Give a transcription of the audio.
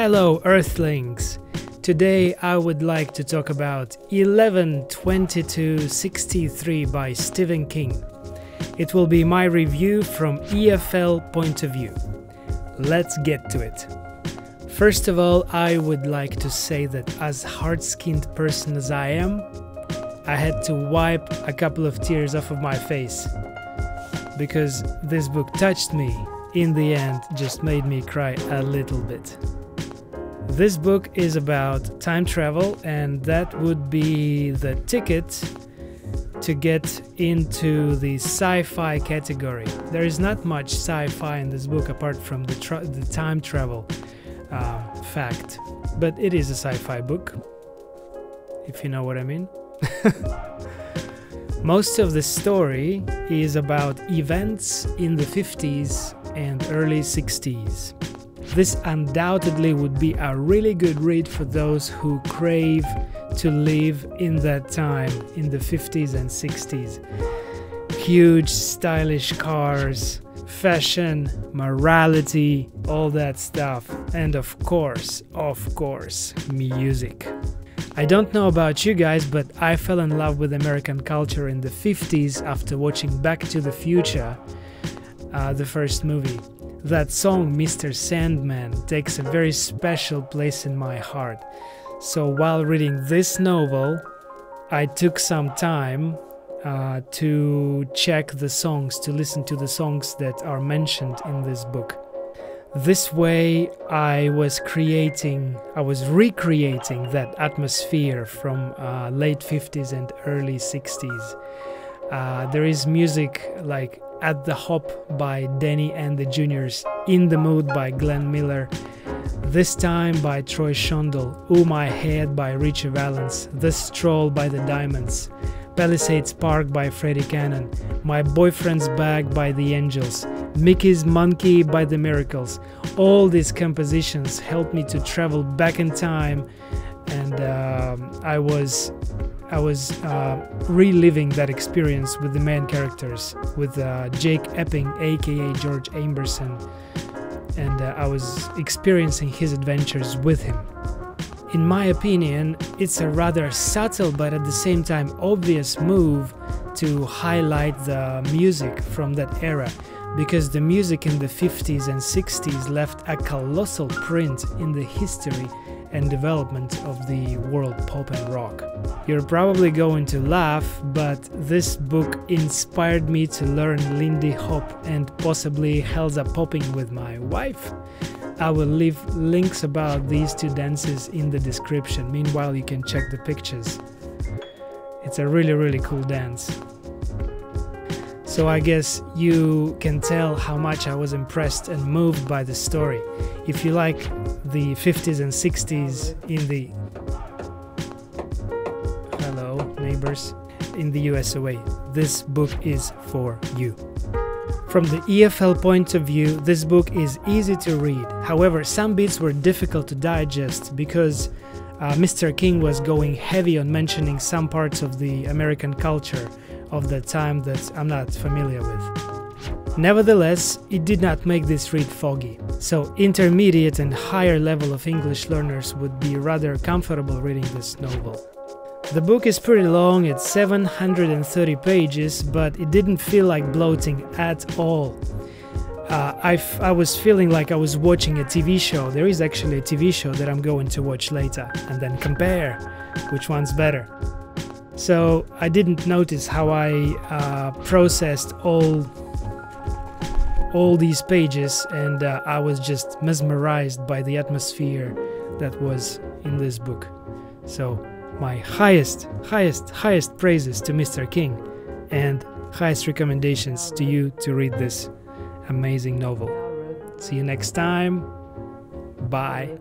Hello Earthlings! Today I would like to talk about 11/22/63 by Stephen King. It will be my review from EFL Point of View. Let's get to it. First of all, I would like to say that as hard-skinned person as I am, I had to wipe a couple of tears off of my face because this book touched me. In the end, just made me cry a little bit. This book is about time travel, and that would be the ticket to get into the sci-fi category. There is not much sci-fi in this book apart from the time travel fact, but it is a sci-fi book, if you know what I mean. Most of the story is about events in the 50s and early 60s. This undoubtedly would be a really good read for those who crave to live in that time, in the 50s and 60s. Huge stylish cars, fashion, morality, all that stuff, and of course, music. I don't know about you guys, but I fell in love with American culture in the 50s after watching Back to the Future, the first movie. That song, Mr. Sandman, takes a very special place in my heart. So while reading this novel, I took some time to check the songs, to listen to the songs that are mentioned in this book. This way I was recreating that atmosphere from late 50s and early 60s. There is music like At the Hop by Danny and the Juniors, In the Mood by Glenn Miller, This Time by Troy Shondell, Ooh My Head by Richie Valens, The Stroll by the Diamonds, Palisades Park by Freddie Cannon, My Boyfriend's Bag by the Angels, Mickey's Monkey by the Miracles. All these compositions helped me to travel back in time, and I was reliving that experience with the main characters, with Jake Epping, aka George Amberson, and I was experiencing his adventures with him. In my opinion, it's a rather subtle but at the same time obvious move to highlight the music from that era, because the music in the 50s and 60s left a colossal print in the history and development of the world pop and rock. You're probably going to laugh, but this book inspired me to learn Lindy Hop and possibly Helza Popping with my wife. I will leave links about these two dances in the description. Meanwhile, you can check the pictures. It's a really cool dance. So I guess you can tell how much I was impressed and moved by the story. If you like the 50s and 60s in the... Hello, neighbors. In the US this book is for you. From the EFL point of view, this book is easy to read. However, some bits were difficult to digest because Mr. King was going heavy on mentioning some parts of the American culture of the time that I'm not familiar with. Nevertheless, it did not make this read foggy, so intermediate and higher level of English learners would be rather comfortable reading this novel. The book is pretty long, it's 730 pages, but it didn't feel like bloating at all. I was feeling like I was watching a TV show. There is actually a TV show that I'm going to watch later, and then compare which one's better. So I didn't notice how I processed all these pages, and I was just mesmerized by the atmosphere that was in this book. So my highest praises to Mr. King, and highest recommendations to you to read this amazing novel. See you next time. Bye.